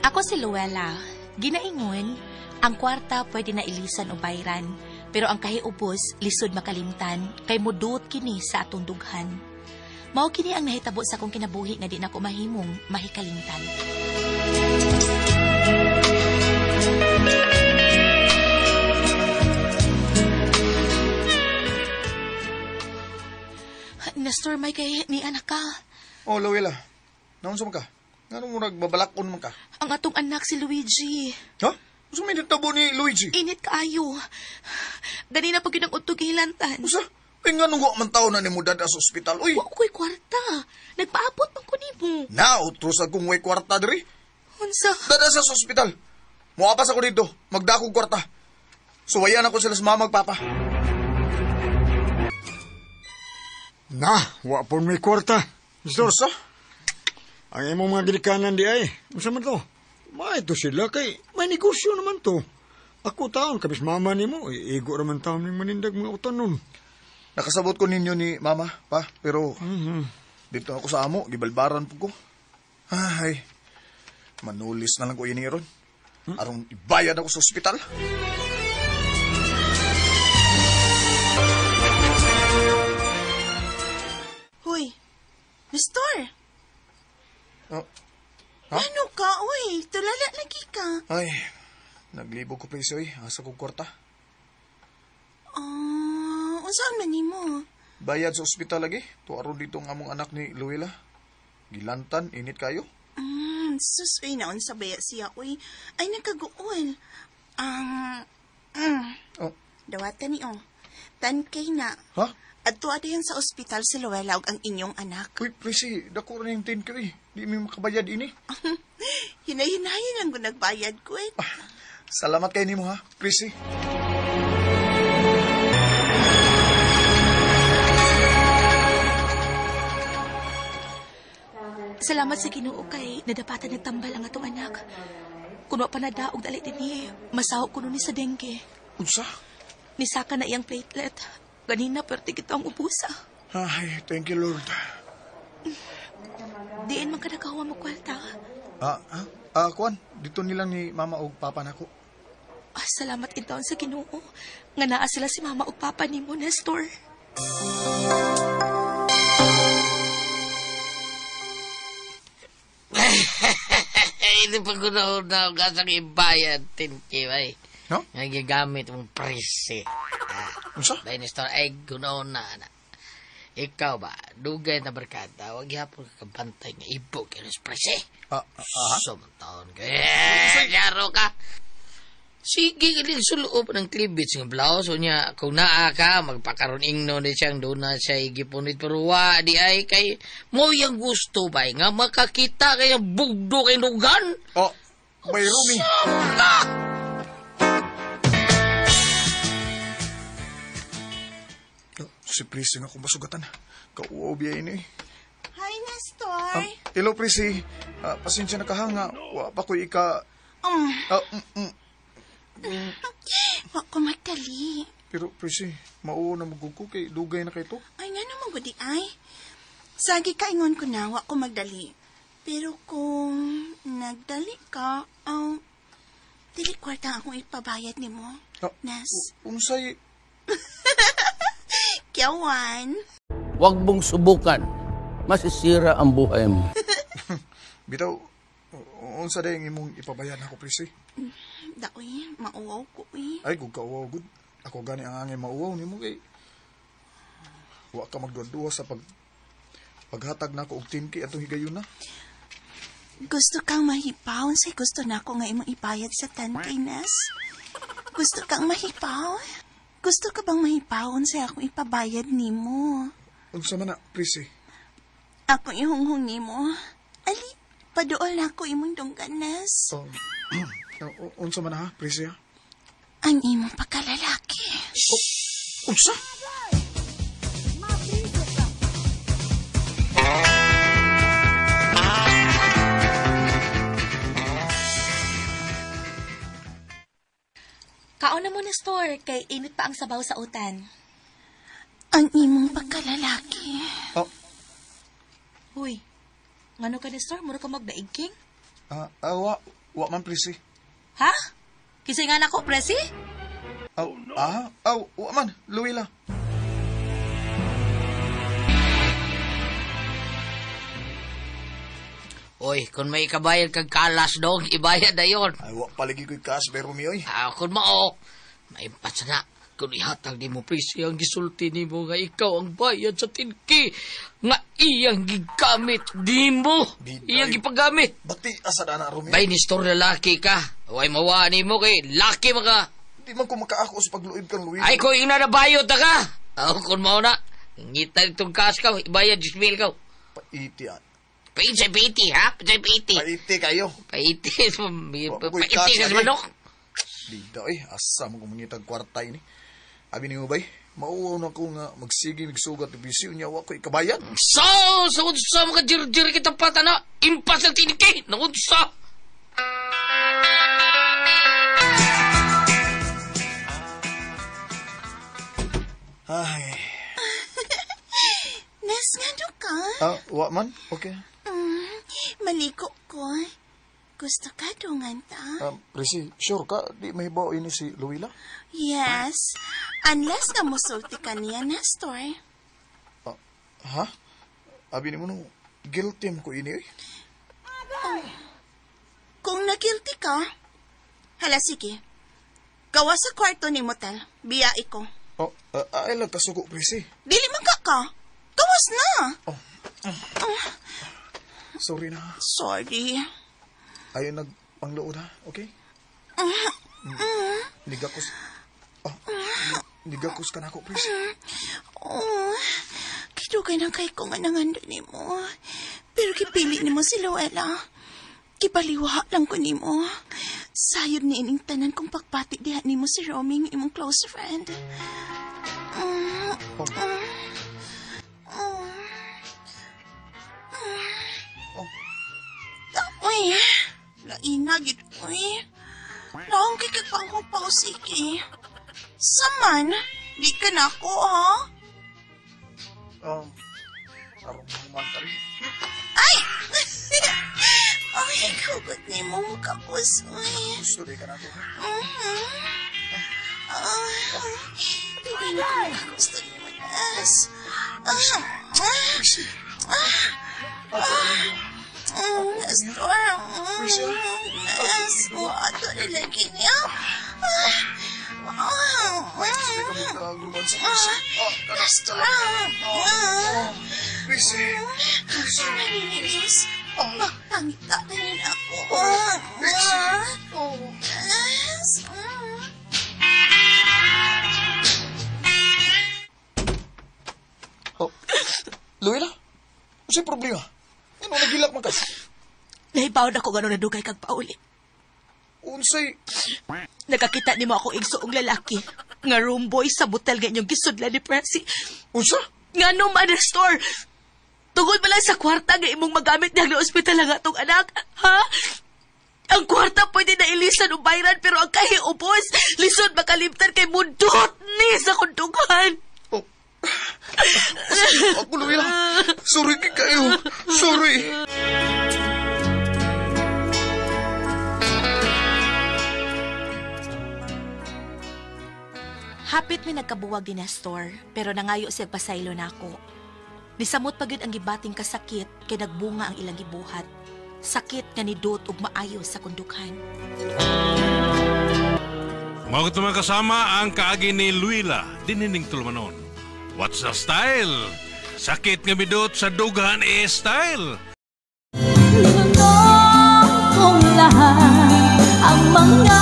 Ako si Luella. Ginaingon, ang kwarta pwede na ilisan o bayran, pero ang kahiubos lisod makalimtan kay mudot kini sa atong dughan. Mao kini ang nahitabo sa akong kinabuhi nga di na ko mahimong mahikalimtan. Nestor, may kay ni anak ka. Oh, Luella. Naunsa man ka? Ngano mo nagbabalakon man ka? Ang atong anak si Luigi. Ha? Usa may natabo ni Luigi? Init kaayo. Dali na pag utog hilantan. Usa? Ay ngano wa man taon na ni mo dada sa ospital? Uy! Wa ko'y kwarta. Nagpaabot man ko nimo. Nautros akong way kwarta diri. Unsa? Dada sa ospital. Muapas ako dito. Magdakong kwarta. Suwayan ako sila sa mama magpapa. Na, wa pon may kwarta. Nestor, Usa? ang imong mga gilikanan di ay. Unsa man to? May to sila kay may negosyo naman to. Ako taon kabis mama nimo, igo raman taon ning manindag mga utanon. Nakasabot ko ninyo ni mama, pa. Pero dito ako sa amo. Gibalbaran po ko. Ay, manulis na lang ko iniron. Arong ibayad ako sa ospital. Hoy, Nestor! Oh, ha? Ano ka, uy? Tulala lagi ka. Ay, naglibo ko presyo eh. Asa ko kwarta. Unsaan man nimo? Bayad sa ospital lagi. Tuaro dito ang among anak ni Luella. Gilantan, init kayo. Susoy na unsa baya siya, uy. Ay, nagkaguol. Oh, Dawatan ni, Tankay na. ha? At tuwada yan sa ospital si Luella ug ang inyong anak. Uy, presi, dako rin yung 10K eh. Di mo makabayad ini. Hinay-hinayin lang kung nagbayad ko eh. Salamat kayo nimo ha, presi. Salamat sa Ginoo kay nadapatan nagtambal ang atong anak. Kuno pa nadaog dali dinhi, masahog kuno ni sa dengue. Unsa? Nisaka na iyang platelet. Ganina perti kita ang ubusa. Ay, thank you Lord. Diin man ka nakahuwa mo kwalta. Kwan, dito nilang ni mama o papa nako. Salamat intaon sa Ginoo. Nga naa sila si mama ug papa nimo, Nestor. Hindi pa guna-una ang kasang ibayad, 10K, ay. No? Nagigamit mong presi. Unsa? Dahil ni Store, ay guna-una na. Ikaw ba, dugay na barkada, wag yapon ka kabantay nga ibo kaya sa presi. Taon ka. Yaro ka. Sige, galing suloob ng klibits ng blouse. O niya, kung naa ka, magpakaroon ingno na siyang doon na siya igipunit. Pero wa, di ay kay mo yung gusto ba nga makakita kaya bugdo kay lugan? Oh, may rumi. Si Prissy nga kung masugatan. Kauwaw biya ini. Hi, Nestor. Hello, Prissy. Pasensya na kahanga. Wa pa ko ika... Wa ko matali. Pero, Prissy, mauuna magugo kay dugay na kay to. Ay, nga naman gudi ay. Sagi ka ingon ko na, wa ko magdali. Pero kung nagdali ka, dili kwarta akong ipabayad ni mo. Nas. Unsay... Kiyawan. Huwag mong subukan. Masisira ang buhay mo. Bitaw, unsa dayang imong ipabayad ako, Prissy? Daoy, mauwaw ko eh. Ay, kung kauwaw, good. Ako gani ang angin mauwaw ni mo kay... Wa ka magduwa sa paghatag na ako og 10K atong higayon na. Gusto kang mahipaw? Say gusto na ako nga imong ibayad sa 10K, Nas. Gusto kang mahipaw? Gusto ka bang mahipawon sa akong ipabayad nimo? Unsa man na, Prissy? Ako ihunghong nimo. Ali, paduol na ako imong dongganas. Unsa man na ha, Prissy ha? Ang imong pagkalalaki. Unsa? Kaon na mo, Nestor, kay init pa ang sabaw sa utan. Ang imong pagkalalaki. Uy, ngano ka, Nestor? Mura ka magdaigking? Wa Wa man, Presi. Ha? Kisay nga nako, Presi? Wa man, Luila. Oy, kung may kabayad kag kalas dong, ibayad na yun. Ay, wa palagi ko'y cash, pero mi, oy. Kung mao, maimpats na. Kung ihatag di mo, Presi, ang gisulti ni mo nga ikaw ang bayad sa tinki nga iyang gigamit di mo. Iyang gipagamit. Bati asa na Romeo. Bay ni store lalaki ka. Way mawa ni mo kay laki maka. Di man ko makaako sa pagluib kang Luila. Ay ko ina na bayod ta ka. Kung mao na, ngita itong cash ka, ibayad 10,000 ka. Paiti at. Paiti, ha? Paiti. Paiti kayo. Paiti sa cash, manok. Di daw asa mo kung mangitag kwarta ini. Abi ni mo bay, mauwaw na ko nga magsige nagsugat ng bisyo niya wa ko ikabayad. Sa mga jir-jir kitang pata na, impas ng tiniki, nakunsa. Ay. Nes nga do ka? Wa man? Okay. Maliko ko. Gusto ka dungan ta? Presi, sure ka? Di mahibaw ini si Luila? Yes. Unless na musulti ka niya, Nestor. Ha? Abi ni mo no, guilty mo ko ini, oy. Kung na-guilty ka, hala sige. Gawa sa kwarto ni Motel. Biya ko. Ay lang kasuko, Presi. Dili man ka. Gawas na. Sorry na. Sorry. Ayaw nagpanglood ha, okay? Nigakos ka na ako, Presi. Kidugay ng kay ko nga nangando ni mo. Pero kipili ni mo si Luella. Kipaliwa lang ko ni mo. Sayod ni ining tanan kong pagpati diha ni mo si Romy, imong close friend. Uy, lainagid ko Laong kikipang kong pausiki. Saman, di ka na ako, ha? Arong naman ka rin. Ay! Ay, kugot ni mo kapusoy. Gusto rin ka na ito, ha? Hindi na ko gusto ni mo, Nas. Presi. Nestor, Nas, ato nilagay niya. Hindi ka magkaguman sa Presi. Nestor, Presi. Naninis. Pangita na rin ako. Nas. Luila? Kasi problema? Ano nagilak man ka? Nahibaw na ko gano'n nadugay kag pauli. Unsay? Nakakita ni mo ako igsoong lalaki. Nga room boy sa butel ganyong gisudla ni Presi. Unsa? Nga no, Mother Store. Tungod ba lang sa kwarta nga imong magamit niyang na ospital ang atong anak? Ha? Ang kwarta pwede na ilisan o bayran pero ang kahiubos, lisod makalimtan kay mundot ni sa kundugan. Ako, Luila. Sorry kayo. Sorry. Hapit may nagkabuwag din na store, pero nangayo siya pasaylo na ako. Nisamot pagid ang gibating kasakit kay nagbunga ang ilang gibuhat. Sakit nga nidot ug maayo sa kundukhan. Mga tumang kasama ang kaagi ni Luila, dinining tulmanon. What's the style? Sakit nga midot sa dughan style. Linunong kong lahat ang mga